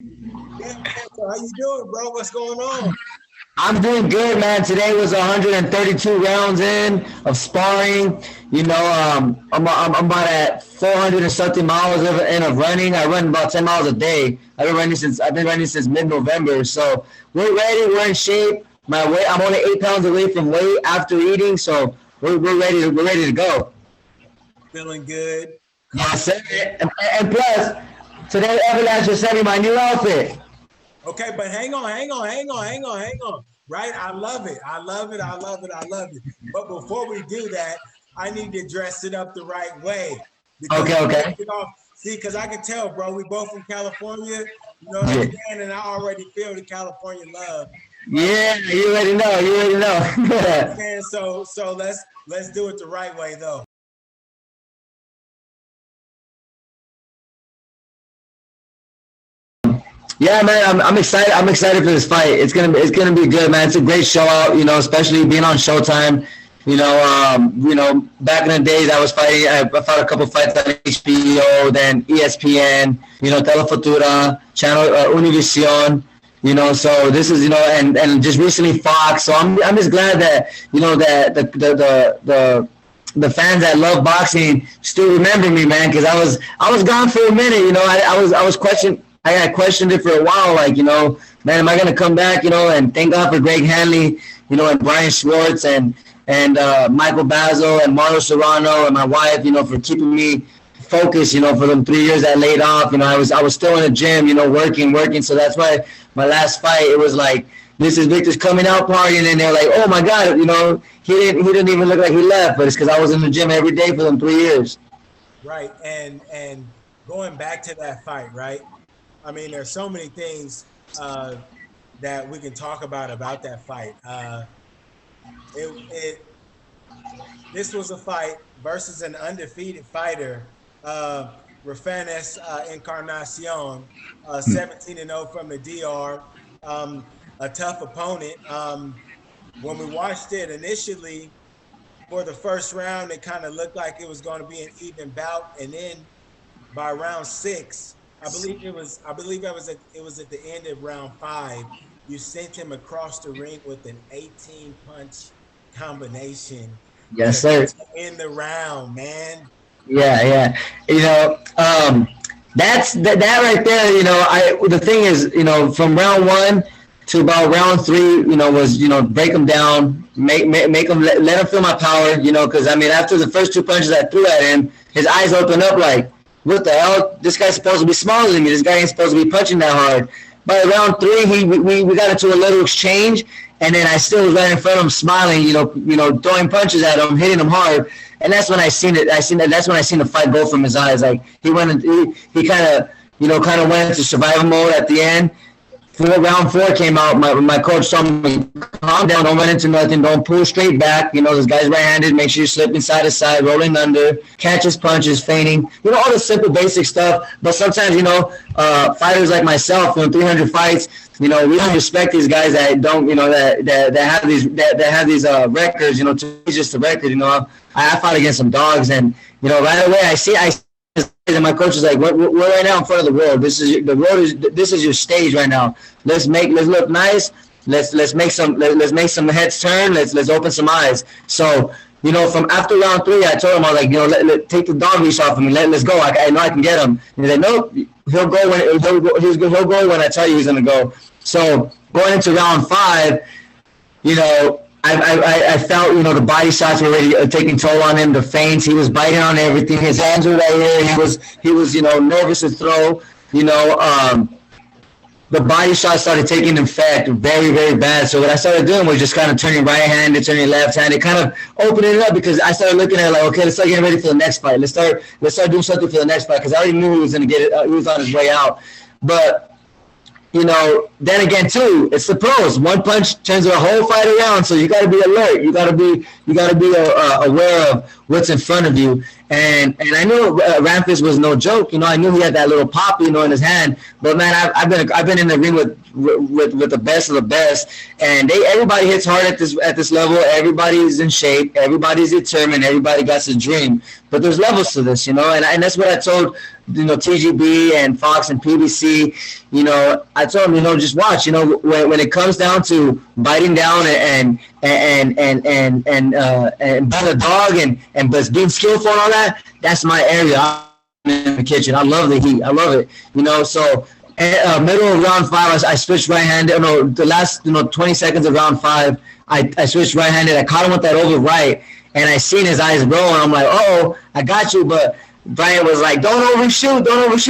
Yeah, so how you doing, bro? What's going on? I'm doing good, man. Today was 132 rounds in of sparring. I'm about at 400 and something miles in of running. I run about 10 miles a day. I've been running since mid-November. So we're ready. We're in shape. My weight. I'm only 8 pounds away from weight after eating. So we're ready to go. Feeling good. Yes, sir. And plus, today Everlast just sent me my new outfit. Okay, but hang on. Right? I love it. I love it. I love it. I love it. But before we do that, I need to dress it up the right way. Because Okay, okay. see, because I can tell, bro, we both from California. You know what I'm Yeah, saying? And I already feel the California love. Right? yeah. You already know. You already know. And so let's do it the right way though. Yeah, man, I'm excited. I'm excited for this fight. It's gonna be good, man. It's a great show out, especially being on Showtime. Back in the days, I was fighting. I fought a couple fights on HBO, then ESPN, Telefutura, Channel Univision. So this is, and just recently Fox. So I'm just glad that that the fans that love boxing still remember me, man, because I was gone for a minute. I had questioned it for a while, like, man, am I gonna come back? And thank God for Greg Hanley, and Brian Schwartz and Michael Basil and Mario Serrano and my wife, for keeping me focused, for them 3 years I laid off. I was still in the gym, working. So that's why my last fight, it was like, this is Victor's coming out party, and then they're like, oh my God, he didn't even look like he left, but it's because I was in the gym every day for them 3 years. Right. And going back to that fight, right? I mean, there's so many things that we can talk about that fight. It This was a fight versus an undefeated fighter, Rafanes Encarnacion, 17-0 from the DR, a tough opponent. When we watched it initially for the first round, it kind of looked like it was going to be an even bout, and then by round six, it was at the end of round five. You sent him across the ring with an 18 punch combination Yes, sir. to end the round, man. Yeah, yeah. That's that right there. The thing is, from round one to about round three, was break them down, make them let him feel my power. Because I mean, after the first two punches I threw at him, his eyes opened up like, what the hell? This guy's supposed to be smaller than me. This guy ain't supposed to be punching that hard. By round three, we got into a little exchange, and then I still was right in front of him, smiling, throwing punches at him, hitting him hard, and that's when I seen it. That's when I seen the fight go from his eyes. Like he kind of went into survival mode at the end. Round four came out. My coach told me, calm down, don't run into nothing, don't pull straight back. This guy's right-handed. Make sure you slip inside to side, rolling under, catch his punches, feigning. All the simple basic stuff. But sometimes, fighters like myself, 300 fights, we don't respect these guys that don't, that have these records. To me, it's just a record. I fought against some dogs, and right away I see. And my coach is like, we're right now in front of the world. This is your stage right now. Let's look nice. Let's make some heads turn. Let's open some eyes. So, from after round three, I told him, I was like, take the dog leash off of me. Let's go. I know I can get him. And he's like, nope, he'll go when I tell you he's gonna go. So going into round five, I felt, the body shots were already taking toll on him. The feints, he was biting on everything. His hands were right here. He was, nervous to throw. The body shots started taking effect very, very bad. So what I started doing was just kind of turning right-handed, turning left-handed, kind of opening it up, because I started looking at it like, okay, let's start getting ready for the next fight. Let's start doing something for the next fight, because I already knew he was going to get it. He was on his way out. But then again too, it's the pros. One punch turns the whole fight around. So you got to be alert. You got to be aware of what's in front of you. And I knew Ramphis was no joke. I knew he had that little pop, in his hand. But man, I've been in the ring with the best of the best, and everybody hits hard at this level. Everybody's in shape. Everybody's determined. Everybody got a dream. But there's levels to this, and that's what I told TGB and Fox and PBC. I told them, just watch. When it comes down to biting down and being a dog and but being skillful and all that, that's my area. I'm in the kitchen. I love the heat. I love it. So middle of round 5, I switched right-handed. No, the last 20 seconds of round 5, I switched right-handed. I caught him with that over right, and I seen his eyes roll, and I'm like, oh, I got you, but Brian was like, don't overshoot,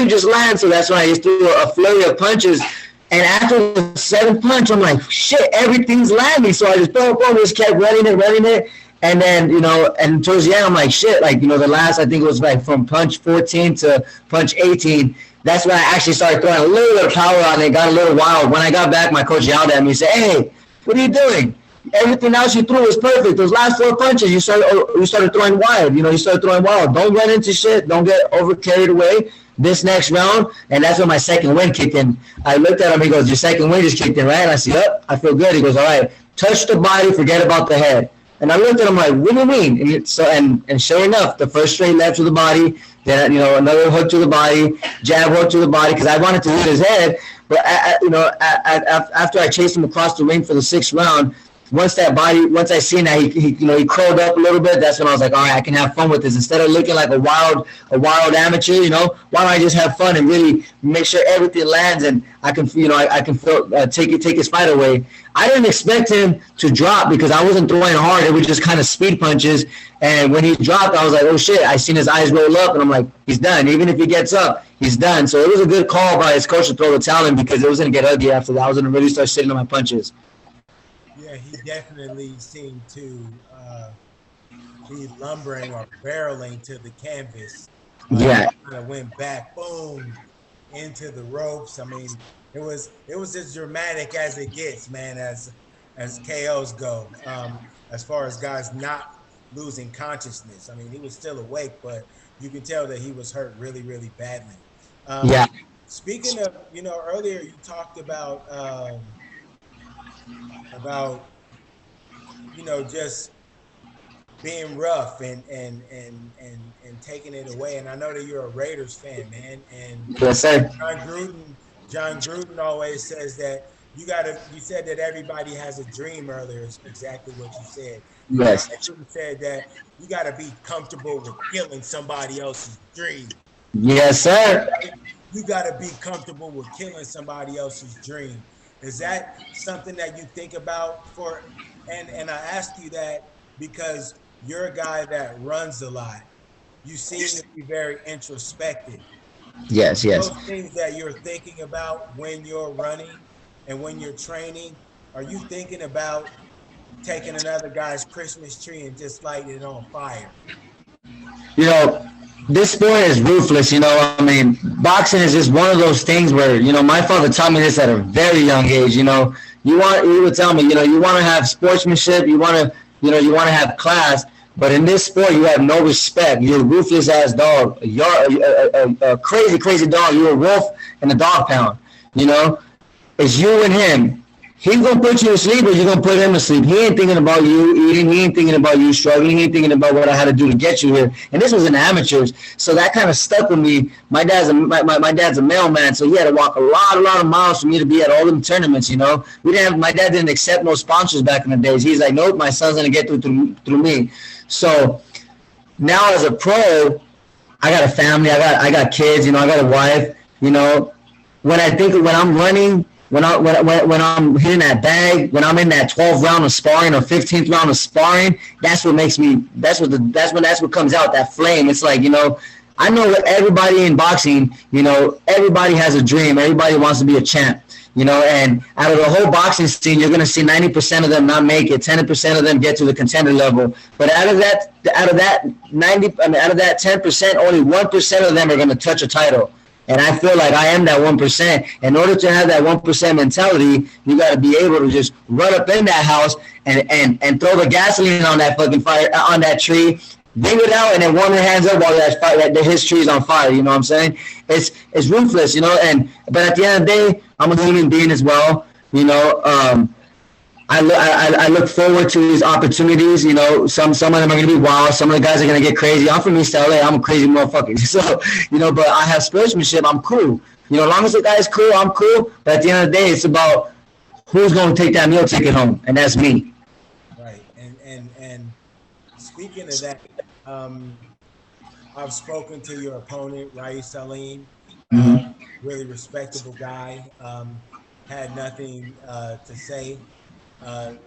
just land. So that's when I just threw a flurry of punches. And after the 7th punch, I'm like, shit, everything's landing. So I just just kept running it. And then, and towards the end, I'm like, shit, the last, I think it was like from punch 14 to punch 18. That's when I actually started throwing a little bit of power on it. Got a little wild. When I got back, my coach yelled at me. He said, hey, what are you doing? Everything else you threw was perfect. Those last 4 punches, you started throwing wild. You started throwing wild. Don't run into shit. Don't get over carried away. This next round, and that's when my second win kicked in. I looked at him. He goes, your second win just kicked in, right? And I said, yep, I feel good. He goes, all right, touch the body, forget about the head. And I looked at him like, what do you mean? And sure enough, the first straight left to the body, then another hook to the body, jab hook to the body, because I wanted to hit his head. But after I chased him across the ring for the 6th round, once I seen that he curled up a little bit, that's when I was like, all right, I can have fun with this. Instead of looking like a wild amateur, why don't I just have fun and really make sure everything lands and I can take his fight away. I didn't expect him to drop because I wasn't throwing hard. It was just kind of speed punches. And when he dropped, I was like, oh shit, I seen his eyes roll up and I'm like, he's done. Even if he gets up, he's done. So it was a good call by his coach to throw the towel in because it was going to get ugly after that. I was going to really start sitting on my punches. Yeah, he definitely seemed to be lumbering or barreling to the canvas. Yeah. Kind of went back, boom, into the ropes. I mean, it was as dramatic as it gets, man, as KOs go. As far as guys not losing consciousness. I mean, he was still awake, but you can tell that he was hurt really, really badly. Yeah. Speaking of, earlier you talked about just being rough and taking it away. And I know that you're a Raiders fan, man. And yes, sir. John Gruden always says that you said that everybody has a dream earlier. It's exactly what you said. Yes. Gruden said that you got to be comfortable with killing somebody else's dream. Yes, sir. You got to be comfortable with killing somebody else's dream. Is that something that you think about and I ask you that because you're a guy that runs a lot. You seem to be very introspective. Yes. Those things that you're thinking about when you're running and when you're training, are you thinking about taking another guy's Christmas tree and just lighting it on fire? This sport is ruthless, I mean, boxing is just one of those things where, my father taught me this at a very young age, he would tell me, you want to have sportsmanship, you want to have class, but in this sport, you have no respect. You're a ruthless ass dog. You're a crazy dog. You're a wolf in a dog pound, It's you and him. He's going to put you to sleep or you're going to put him to sleep. He ain't thinking about you eating. He ain't thinking about you struggling. He ain't thinking about what I had to do to get you here. And this was in amateurs. So that kind of stuck with me. My dad's a mailman, so he had to walk a lot of miles for me to be at all them tournaments, My dad didn't accept no sponsors back in the days. He's like, nope, my son's going to get through me. So now as a pro, I got a family. I got kids, I got a wife, When I'm running, when I'm hitting that bag, when I'm in that 12th round of sparring or 15th round of sparring, that's what comes out, that flame. It's like, I know that everybody in boxing, everybody has a dream. Everybody wants to be a champ, and out of the whole boxing scene, you're going to see 90% of them not make it, 10% of them get to the contender level. But out of that 10%, only 1% of them are going to touch a title. And I feel like I am that 1%. In order to have that 1% mentality, you got to be able to just run up in that house and throw the gasoline on that fucking fire, on that tree, bring it out and then warm your hands up while that fire, that the history is on fire. You know what I'm saying? It's ruthless, you know. And but at the end of the day, I'm a human being as well. You know, I look forward to these opportunities. You know, some of them are going to be wild. Some of the guys are going to get crazy. I'm from East LA. I'm a crazy motherfucker. So, you know, but I have sportsmanship. I'm cool. You know, as long as the guy's cool, I'm cool. But at the end of the day, it's about who's going to take that meal ticket home, and that's me. Right. And speaking of that, I've spoken to your opponent, raeese Aleem, really respectable guy. Had nothing to say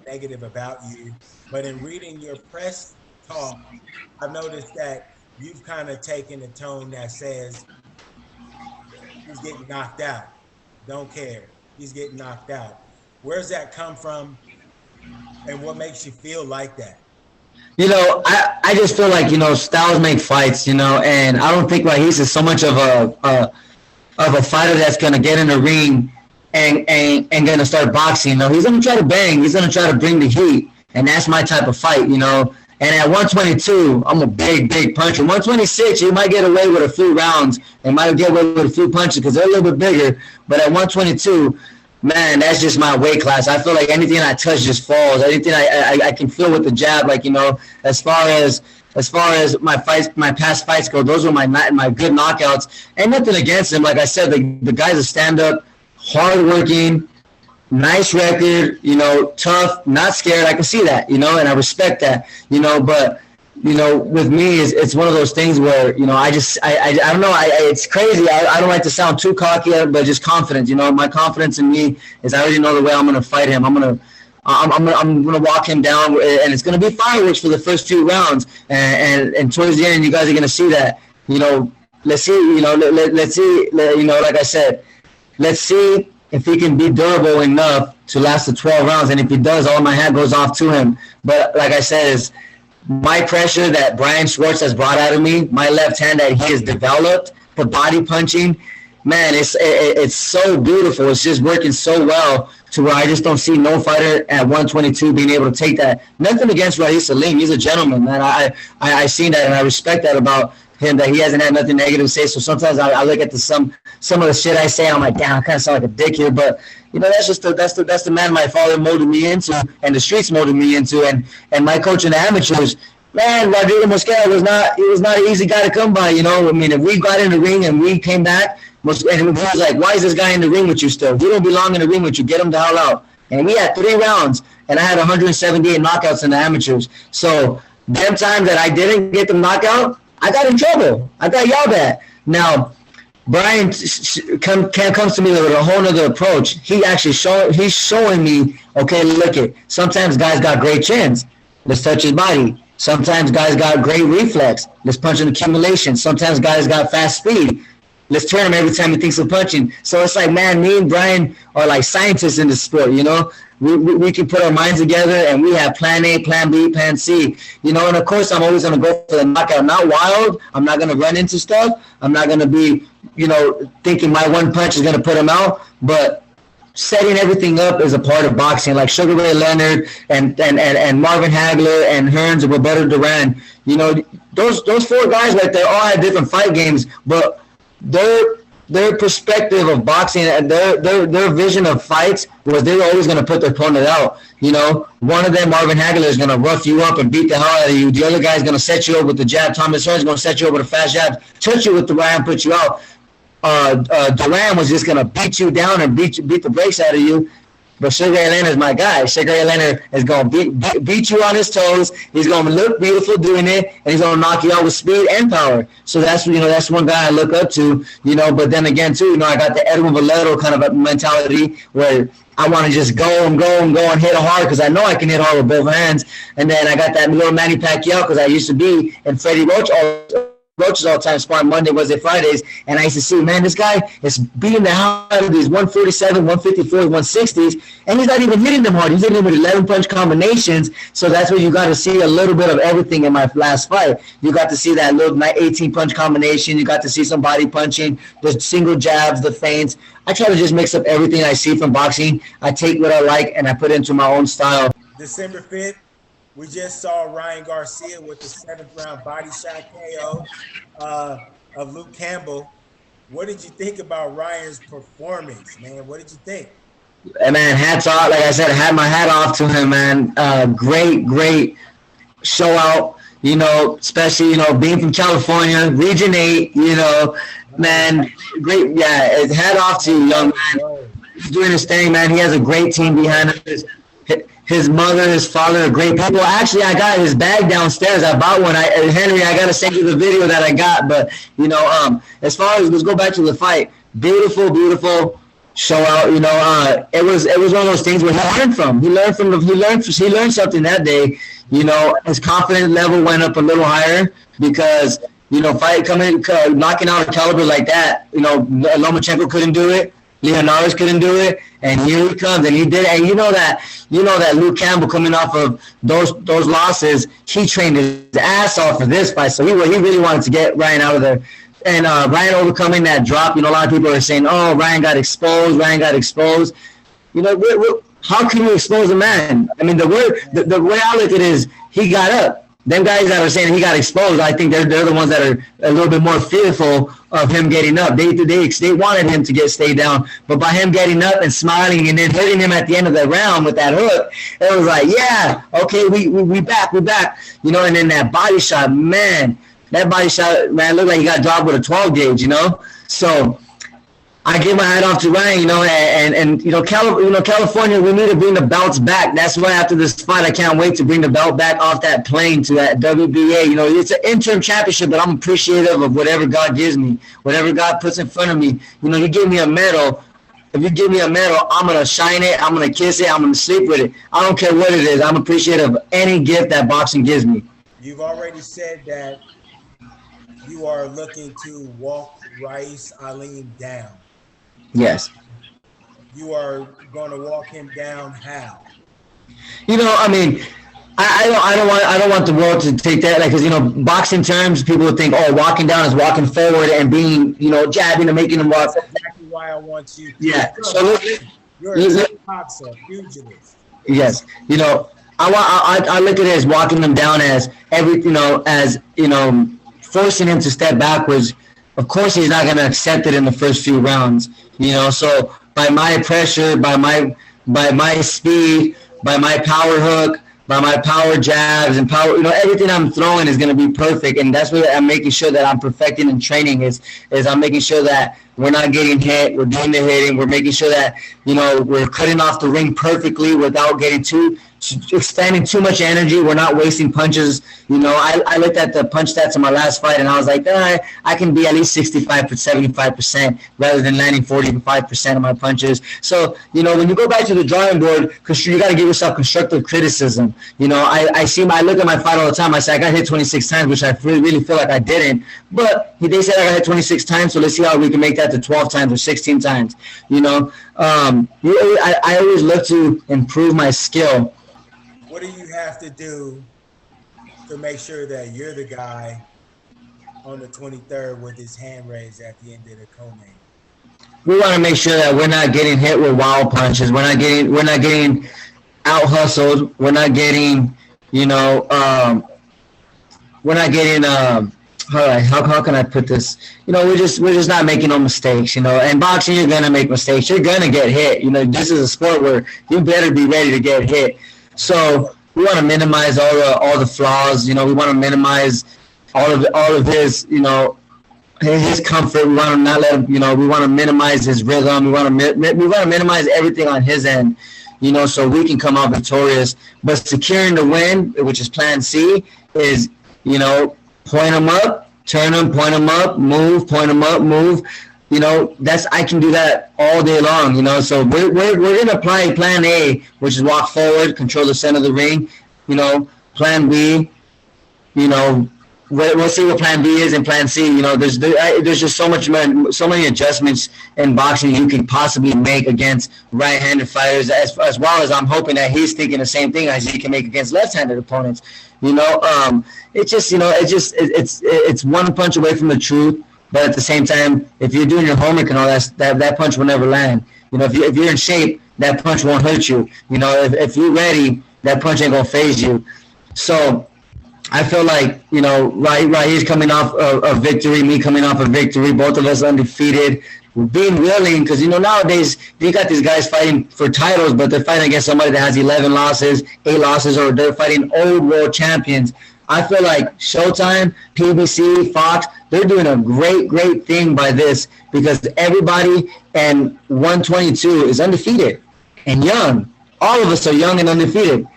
negative about you. But in reading your press talk, I've noticed that you've kind of taken a tone that says he's getting knocked out. Don't care. He's getting knocked out. Where's that come from? And what makes you feel like that? You know, I just feel like, you know, styles make fights, you know, and I don't think raeese is so much of a fighter that's gonna get in the ring and gonna start boxing. You know, he's gonna try to bang, he's gonna try to bring the heat, and that's my type of fight, you know. And at 122, I'm a big puncher. 126, you might get away with a few rounds, and might get away with a few punches because they're a little bit bigger. But at 122, man, that's just my weight class. I feel like anything I touch just falls. Anything I can feel with the jab, like, you know, as far as my fights, my past fights go, those were my good knockouts. And nothing against him. Like I said, the guy's a stand-up, hard-working, nice record, you know, tough, not scared. I can see that, you know, and I respect that, you know. But, you know, with me, it's one of those things where, you know, I don't know. It's crazy. I don't like to sound too cocky, but just confident. You know, my confidence in me is I already know the way I'm going to fight him. I'm gonna walk him down, and it's gonna be fireworks for the first few rounds, and towards the end, you guys are gonna see that. You know, let's see. You know, let's see. You know, like I said, let's see if he can be durable enough to last the 12 rounds, and if he does, all my hat goes off to him. But like I said, is my pressure that Brian Schwartz has brought out of me, my left hand that he has developed for body punching, man, it's so beautiful. It's just working so well to where I just don't see no fighter at 122 being able to take that. Nothing against raeese Aleem. He's a gentleman, man. I seen that, and I respect that about him, that he hasn't had nothing negative to say. So sometimes I look at some of the shit I say, and I'm like, damn, I kind of sound like a dick here. But, you know, that's the man my father molded me into, and the streets molded me into, and my coach in the amateurs. Man, Rodrigo Mosquera was not an easy guy to come by, you know. I mean, if we got in the ring and we came back, and he was like, why is this guy in the ring with you still? We don't belong in the ring with you. Get him the hell out. And we had 3 rounds, and I had 178 knockouts in the amateurs. So them times that I didn't get the knockout, I got in trouble. I got yelled at. Now, Brian comes to me with a whole other approach. He's showing me, okay, look it. Sometimes guys got great chins. Let's touch his body. Sometimes guys got great reflex. Let's punch in accumulation. Sometimes guys got fast speed. Let's turn him every time he thinks of punching. So it's like, man, me and Brian are like scientists in the sport, you know. We can put our minds together, and we have plan A, plan B, plan C, you know. And of course, I'm always going to go for the knockout. Not wild. I'm not going to run into stuff. I'm not going to be, you know, thinking my one punch is going to put him out. But setting everything up is a part of boxing, like Sugar Ray Leonard and Marvin Hagler and Hearns and Roberto Duran. You know, those 4 guys right there all had different fight games, but their perspective of boxing and their vision of fights was they were always going to put their opponent out. You know, one of them, Marvin Hagler, is going to rough you up and beat the hell out of you. The other guy is going to set you up with the jab. Thomas Hearns is going to set you up with a fast jab, touch you with the right and put you out. Duran was just going to beat you down and beat the brakes out of you. But Sugar Ray Leonard is my guy. Sugar Ray Leonard is going to beat you on his toes. He's going to look beautiful doing it, and he's going to knock you out with speed and power. So that's one guy I look up to, you know. But then again, too, you know, I got the Edwin Valero kind of a mentality where I want to just go and hit hard because I know I can hit hard with both hands. And then I got that little Manny Pacquiao because I used to be in Freddie Roach's all time sparring Monday, Wednesday, Fridays, and I used to see, man, this guy is beating the hell out of these 147, 154, 160s, and he's not even hitting them hard. He's hitting them with 11 punch combinations. So that's where you got to see a little bit of everything in my last fight. You got to see that little 18 punch combination. You got to see some body punching, the single jabs, the feints. I try to just mix up everything I see from boxing. I take what I like and I put it into my own style. December 5th, We just saw Ryan Garcia with the seventh round body shot KO of Luke Campbell. What did you think about Ryan's performance, man? What did you think? And man, hats off. Like I said, I had my hat off to him, man. Great show out. You know, especially being from California, Region 8. Man, great. Yeah, hat off to you, young man. He's doing his thing, man. He has a great team behind him. His mother, his father are great people. Actually, I got his bag downstairs. I bought one. Henry, I gotta send you the video that I got. But as far as let's go back to the fight, beautiful show out. It was one of those things where he learned from. He learned something that day. His confidence level went up a little higher because fight coming knocking out a caliber like that. Lomachenko couldn't do it. Leonardo's couldn't do it, and here he comes, and he did. And you know that Luke Campbell coming off of those losses, he trained his ass off for this fight, so he really wanted to get Ryan out of there. And Ryan overcoming that drop, a lot of people are saying, "Oh, Ryan got exposed." How can you expose a man? I mean, the way I look at it is he got up. Them guys that are saying he got exposed, I think they're the ones that are a little bit more fearful of him getting up. They wanted him to stay down, but by him getting up and smiling and then hitting him at the end of the round with that hook, it was like, yeah, okay, we back. And then that body shot, man, looked like he got dropped with a 12 gauge, So I give my hat off to Ryan, and California, we need to bring the belts back. That's why after this fight, I can't wait to bring the belt back off that plane to that WBA. It's an interim championship, but I'm appreciative of whatever God gives me, whatever God puts in front of me. You give me a medal. If you give me a medal, I'm going to shine it, I'm going to kiss it, I'm going to sleep with it. I don't care what it is. I'm appreciative of any gift that boxing gives me. You've already said that you are looking to walk raeese Aleem down. Yes. You are going to walk him down how? I don't want the world to take that, because boxing terms, people would think, oh, walking down is walking forward and being, jabbing and making them walk. That's exactly why I want you. Yeah. You're a boxer, pugilist. Yes. I look at it as walking them down as forcing him to step backwards. Of course, he's not going to accept it in the first few rounds. So by my pressure, by my speed, by my power hook, by my power jabs and power, everything I'm throwing is going to be perfect. And that's what I'm making sure that I'm perfecting in training is I'm making sure that we're not getting hit. We're doing the hitting. We're making sure that, we're cutting off the ring perfectly without getting expanding too much energy. We're not wasting punches. I looked at the punch stats in my last fight, and I was like, I can be at least 65 to 75% rather than landing 45% of my punches. So, when you go back to the drawing board, because you got to give yourself constructive criticism. I look at my fight all the time. I say I got hit 26 times, which I really feel like I didn't. But they said I got hit 26 times, so let's see how we can make that to 12 times or 16 times. I always look to improve my skill. What do you have to do to make sure that you're the guy on the 23rd with his hand raised at the end of the co-main? We want to make sure that we're not getting hit with wild punches. We're not getting out hustled. We're not getting, how can I put this? We're just not making no mistakes. In boxing, you're gonna make mistakes. You're gonna get hit. This is a sport where you better be ready to get hit. So we want to minimize all the flaws. We want to minimize all of his his comfort. We want to not let him. We want to minimize his rhythm. We want to minimize everything on his end. So we can come out victorious. But securing the win, which is Plan C, is point him up, turn him, point him up, move, point him up, move. I can do that all day long. So we're gonna apply Plan A, which is walk forward, control the center of the ring. Plan B. We'll see what Plan B is and Plan C. There's just so many adjustments in boxing you can possibly make against right-handed fighters, as well as I'm hoping that he's thinking the same thing as he can make against left-handed opponents. It's one punch away from the truth. But at the same time, if you're doing your homework and all that punch will never land. If you're in shape, that punch won't hurt you. If you're ready, that punch ain't gonna phase you. So I feel like, Rahee's coming off a victory, me coming off a victory, both of us undefeated. We're being willing because, nowadays you got these guys fighting for titles, but they're fighting against somebody that has 11 losses, 8 losses, or they're fighting old world champions. I feel like Showtime, PBC, Fox, they're doing a great, great thing by this because everybody in 122 is undefeated and young. All of us are young and undefeated.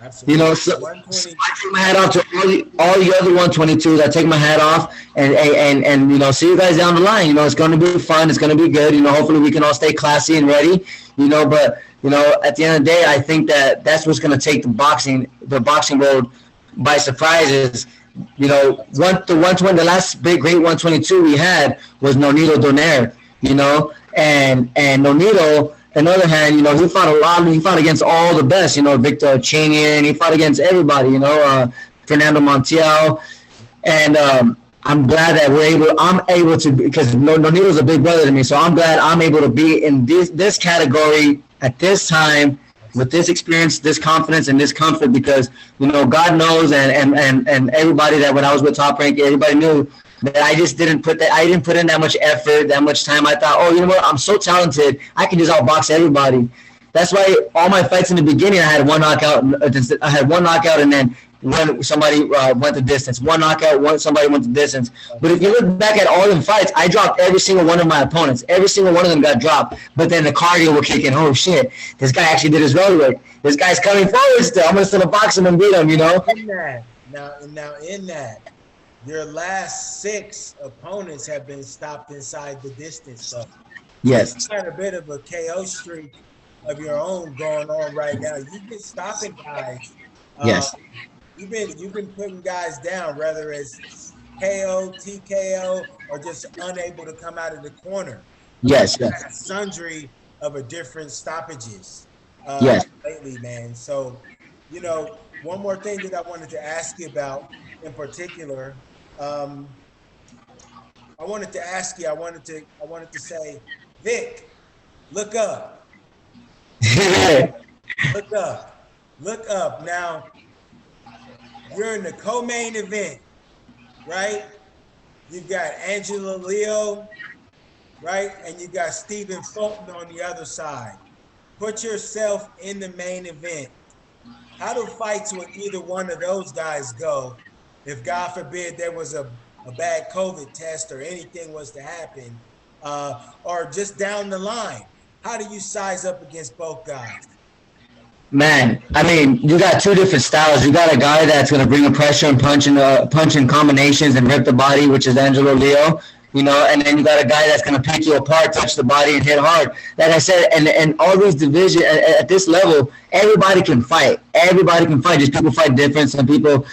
Absolutely. So 120. I take my hat off to all the other 122s. I take my hat off and see you guys down the line. It's going to be fun. It's going to be good. Hopefully we can all stay classy and ready. But at the end of the day, I think that's what's going to take the boxing world by surprises. The 120, the last big great 122 we had was Nonito Donaire. And Nonito. On the other hand, he fought a lot. He fought against all the best. Victor Chanian. He fought against everybody. Fernando Montiel. And I'm glad that I'm able to, because Nonito's a big brother to me. So I'm glad I'm able to be in this category at this time with this experience, this confidence, and this comfort. Because God knows, and everybody that when I was with Top Rank, everybody knew that I just didn't put in that much effort, that much time. I thought, I'm so talented, I can just outbox everybody. That's why all my fights in the beginning, I had one knockout. And then when somebody went the distance, one knockout, somebody went the distance. But if you look back at all them fights, I dropped every single one of my opponents. Every single one of them got dropped. But then the cardio would kick in. Oh shit, this guy actually did his road work. This guy's coming forward still. I'm gonna still box him and beat him. In that, now in that. Your last 6 opponents have been stopped inside the distance. So yes, you've got a bit of a KO streak of your own going on right now. You've been stopping guys. Yes. You've been putting guys down, whether it's KO, TKO, or just unable to come out of the corner. Yes. You've had a sundry of a different stoppages lately, man. So, one more thing that I wanted to ask you about in particular. I wanted to say, Vic, look up. Look up. Now, you're in the co-main event, right? You've got Angela Leo, right? And you got Stephen Fulton on the other side. Put yourself in the main event. How do fights with either one of those guys go? If God forbid there was a bad COVID test or anything was to happen, or just down the line, how do you size up against both guys? Man, I mean, you got 2 different styles. You got a guy that's going to bring the pressure and punch in combinations and rip the body, which is Angelo Leo, and then you got a guy that's going to pick you apart, touch the body, and hit hard. Like I said, and all these divisions, at this level, everybody can fight. Everybody can fight. Just people fight different. Some people,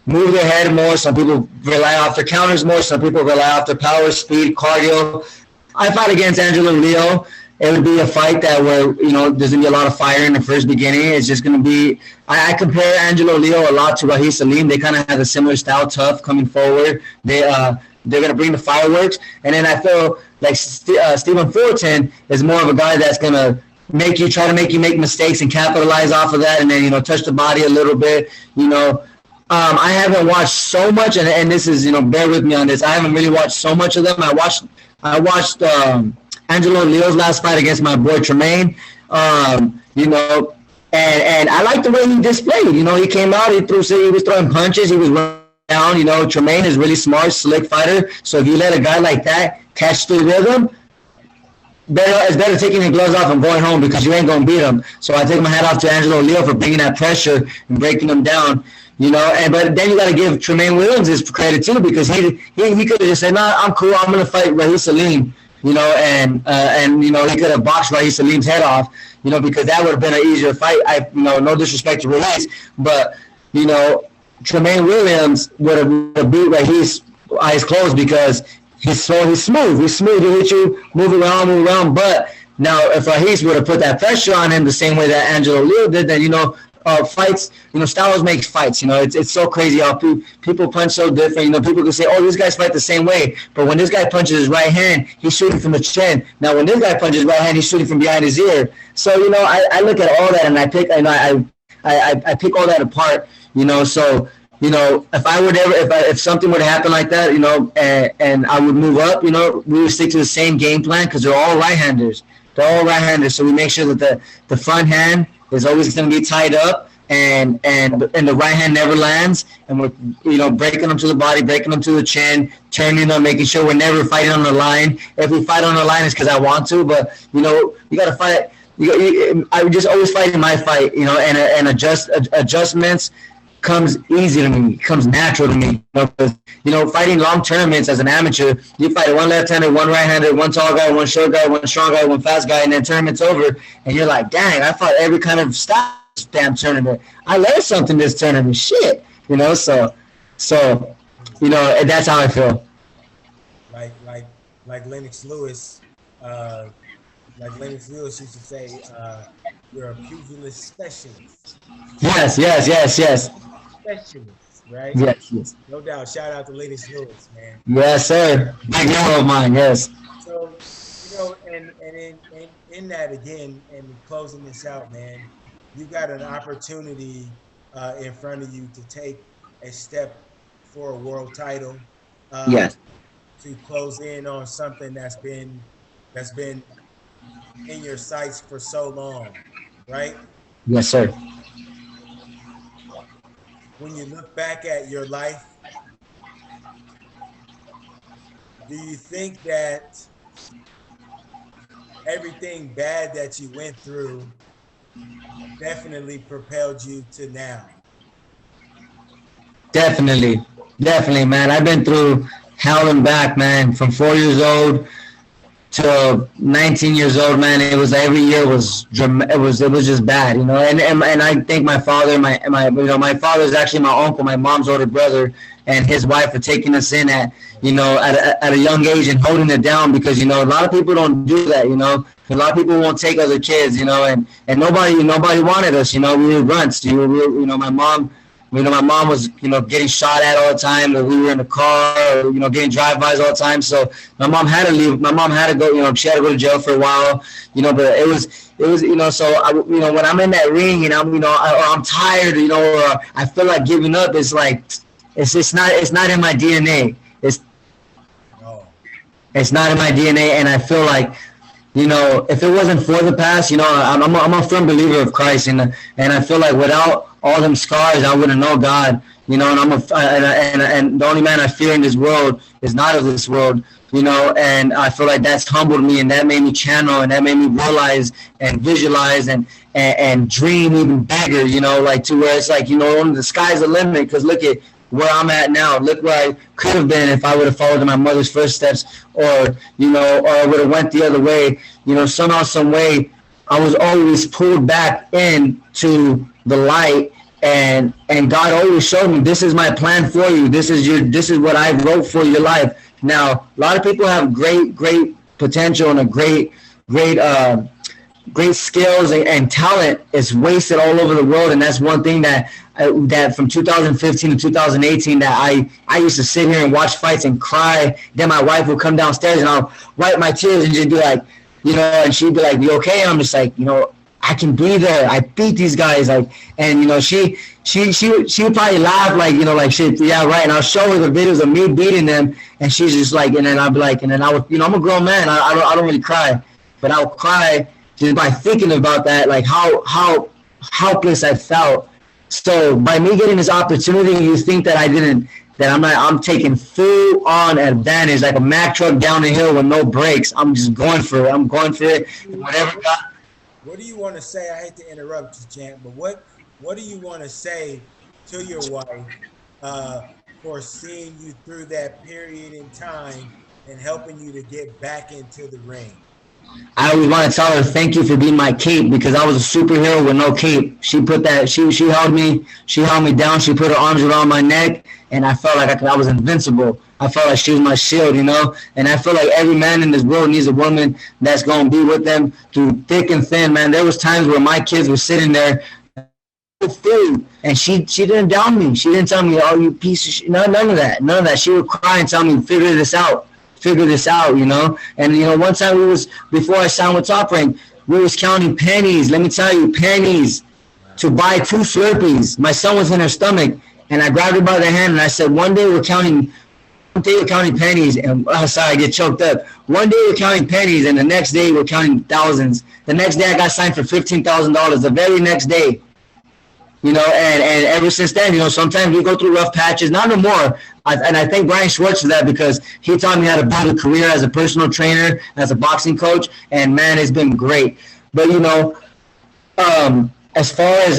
move their head more. Some people rely off their counters more. Some people rely off their power, speed, cardio. I fought against Angelo Leo. It would be a fight that where, there's going to be a lot of fire in the first beginning. It's just going to be – I compare Angelo Leo a lot to raeese Aleem. They kind of have a similar style, tough, coming forward. They're going to bring the fireworks. And then I feel like Stephen Fulton is more of a guy that's going to try to make you make mistakes and capitalize off of that and then, touch the body a little bit, I haven't watched so much, and this is, bear with me on this. I haven't really watched so much of them. I watched Angelo Leo's last fight against my boy Tremaine, and I like the way he displayed. He came out, he was throwing punches, he was running down. Tremaine is really smart, slick fighter. So if you let a guy like that catch the rhythm, it's better taking your gloves off and going home because you ain't gonna beat him. So I take my hat off to Angelo Leo for bringing that pressure and breaking him down. But then you got to give Tremaine Williams his credit too because he could have just said, "Nah, I'm cool. I'm gonna fight raeese Aleem," and he could have boxed raeese Aleem's head off, because that would have been an easier fight. No disrespect to raeese, but Tremaine Williams would have beat raeese eyes closed because he's smooth. He's smooth. He hit you, move around. But now if raeese would have put that pressure on him the same way that Angelo Leo did, then fights, styles makes fights. It's so crazy how people punch so different. People can say, "Oh, these guys fight the same way," but when this guy punches his right hand, he's shooting from the chin. Now, when this guy punches his right hand, he's shooting from behind his ear. So, I look at all that and I pick, and I pick all that apart, you know. So you know, if I would ever, if something would happen like that, you know, and I would move up, you know, we would stick to the same game plan because they're all right-handers. They're all right-handers, so we make sure that the front hand is always going to be tied up, and the right hand never lands, and we're, you know, breaking them to the body, breaking them to the chin, turning them, making sure we're never fighting on the line. If we fight on the line, it's because I want to, but you know, you got to fight. I just always fight in my fight, you know, and adjustments comes easy to me, comes natural to me. You know, 'cause, you know, fighting long tournaments as an amateur, you fight one left-handed, one right-handed, one tall guy, one short guy, one strong guy, one fast guy, and then tournament's over, and you're like, dang, I fought every kind of style this damn tournament. I learned something this tournament, shit, you know. So, you know, and that's how I feel. like like like Lennox Lewis, uh, like Lennox Lewis used to say, you're a pugilist specialist. Yes, Specialist, right? yes. No doubt. Shout out to Lennox Lewis, man. Yes, sir. Big hero of mine. Yes. So, you know, and in that again, and closing this out, man, you got an opportunity in front of you to take a step for a world title, uh, Yes. to close in on something that's been in your sights for so long, right? Yes, sir. When you look back at your life, do you think that everything bad that you went through definitely propelled you to now? Definitely. Definitely, man. I've been through hell and back, man. From 4 years old to 19 years old, man. It was every year was it was just bad, you know. And I think my father, my you know, my father is actually my uncle, my mom's older brother, and his wife for taking us in at, you know, at a young age and holding it down, because you know a lot of people don't do that, you know. A lot of people won't take other kids, you know, and nobody wanted us, you know. We were runts, you know, my mom. You know, my mom was, you know, getting shot at all the time. We were in the car, you know, getting drive-bys all the time. So my mom had to leave. My mom had to go. You know, she had to go to jail for a while. You know, but it was, you know. So you know, when I'm in that ring and I'm, you know, or I'm tired, you know, or I feel like giving up, it's like it's not in my DNA. No. It's not in my DNA, and I feel like, you know, if it wasn't for the past, you know, I'm a firm believer of Christ, and I feel like without all them scars, I wouldn't know God, you know, and the only man I fear in this world is not of this world, you know, and I feel like that's humbled me, and that made me channel, and that made me realize and visualize and dream even bigger, you know, like to where it's like, you know, the sky's the limit, because look at where I'm at now. Look where I could have been if I would have followed in my mother's footsteps, or, you know, or I would have went the other way. You know, somehow, some way, I was always pulled back into the light, and God always showed me, this is my plan for you. This is what I wrote for your life. Now, a lot of people have great potential and a great skills and talent is wasted all over the world, and that's one thing that from 2015 to 2018 that I used to sit here and watch fights and cry. Then my wife would come downstairs and I'll wipe my tears and just be like, you know, and she'd be like, "You okay?" And I'm just like, you know, I can be there. I beat these guys, like, and you know, she would probably laugh, like, you know, like, shit, yeah, right. And I'll show her the videos of me beating them, and she's just like, and then I'll be like, and then I would, you know, I'm a grown man. I don't really cry, but I'll cry just by thinking about that, like how helpless I felt. So by me getting this opportunity, you think that I'm taking full on advantage, like a Mack truck down the hill with no brakes. I'm just going for it. I'm going for it. Whatever. What do you want to say? I hate to interrupt you, Champ, but what do you want to say to your wife for seeing you through that period in time and helping you to get back into the ring? I always want to tell her thank you for being my cape, because I was a superhero with no cape. She put that, she held me down. She put her arms around my neck, and I felt like I was invincible. I felt like she was my shield, you know. And I feel like every man in this world needs a woman that's gonna be with them through thick and thin, man. There was times where my kids were sitting there, and she didn't down me. She didn't tell me, "Oh, you piece of shit." None of that. She would cry and tell me, figure this out, you know. And you know, one time before I signed with Top Rank, we was counting pennies. Let me tell you, pennies. to buy 2 Slurpees. My son was in her stomach, and I grabbed her by the hand and I said, one day we're counting pennies, and sorry, I get choked up. One day we're counting pennies, and the next day we're counting thousands. The next day I got signed for $15,000. The very next day, and ever since then, sometimes we go through rough patches. Not no more. And I thank Brian Schwartz for that, because he taught me how to build a career as a personal trainer, as a boxing coach, and man, it's been great. But as far as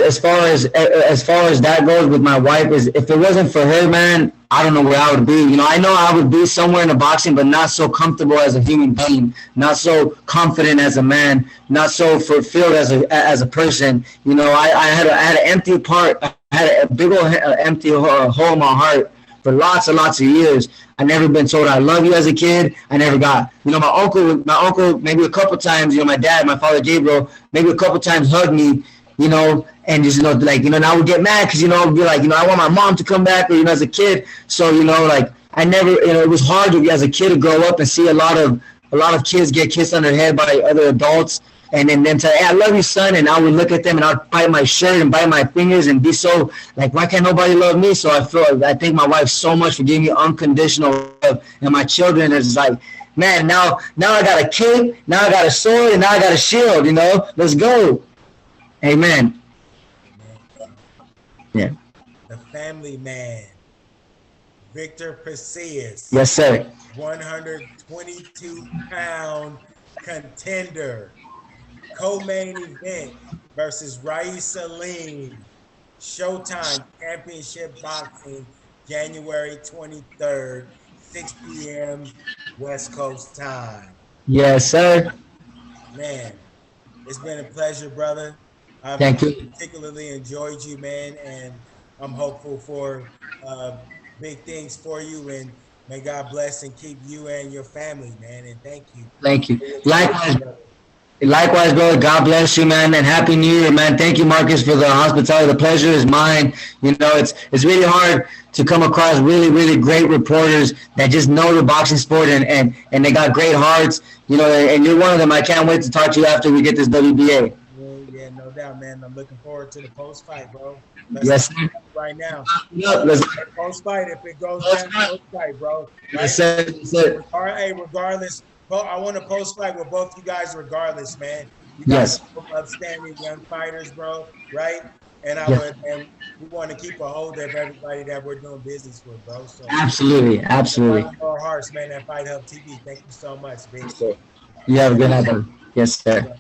that goes with my wife, is if it wasn't for her, man, I don't know where I would be. I know I would be somewhere in the boxing, but not so comfortable as a human being, not so confident as a man, not so fulfilled as a person. I had an empty part. I had a big old empty hole in my heart for lots and lots of years. I never been told I love you as a kid. I never got, my uncle maybe a couple times, my dad, my father Gabriel, maybe a couple times hugged me, and just, and I would get mad because, I'd be like, I want my mom to come back, or, as a kid. So, I never, it was hard as a kid to grow up and see a lot of kids get kissed on their head by other adults, and then say, hey, I love you, son. And I would look at them and I'd bite my shirt and bite my fingers and be so like, why can't nobody love me? So I thank my wife so much for giving me unconditional love. And my children is like, man, now I got a cape, now I got a sword, and now I got a shield, let's go. Amen. Yeah. The family man, Victor Pasillas. Yes, sir. 122-pound contender. Co-main event versus raeese Aleem. Showtime Championship Boxing, January 23rd, 6 p.m. West Coast time. Yes, sir. Man, it's been a pleasure, brother. Thank you. Particularly enjoyed you, man, and I'm hopeful for big things for you, and may God bless and keep you and your family, man, and thank you. Thank you. Likewise, brother. God bless you, man, and Happy New Year, man. Thank you, Marcus, for the hospitality. The pleasure is mine. It's really hard to come across really, really great reporters that just know the boxing sport, and they got great hearts, and you're one of them. I can't wait to talk to you after we get this WBA. Yeah, no doubt, man. I'm looking forward to the post-fight, bro. Yes, sir. Right now. Let's post-fight, if it goes down, post-fight, bro. Right? Yes, sir. Yes, sir. Hey, regardless, I want to post-fight with both you guys regardless, man. You guys are upstanding young fighters, bro, right? And we want to keep a hold of everybody that we're doing business with, bro. So absolutely. Our hearts, man, at Fight Hub TV. Thank you so much, Vic. You have a good night, brother. Yes, sir.